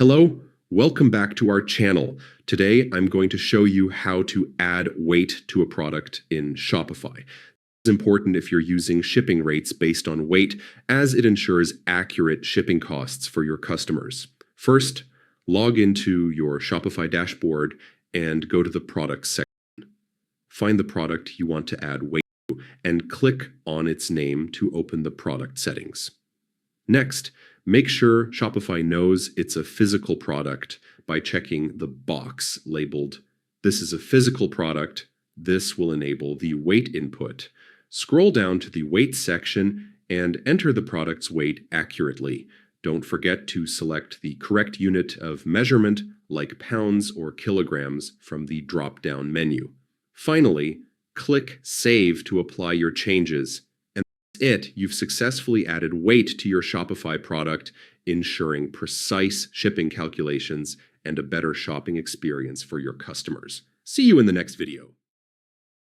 Hello, welcome back to our channel. Today, I'm going to show you how to add weight to a product in Shopify. This is important if you're using shipping rates based on weight, as it ensures accurate shipping costs for your customers. First, log into your Shopify dashboard and go to the Products section. Find the product you want to add weight to and click on its name to open the product settings. Next, make sure Shopify knows it's a physical product by checking the box labeled "This is a physical product." This will enable the weight input. Scroll down to the weight section and enter the product's weight accurately. Don't forget to select the correct unit of measurement, like pounds or kilograms, from the drop-down menu. Finally, click Save to apply your changes. You've successfully added weight to your Shopify product, ensuring precise shipping calculations and a better shopping experience for your customers. See you in the next video.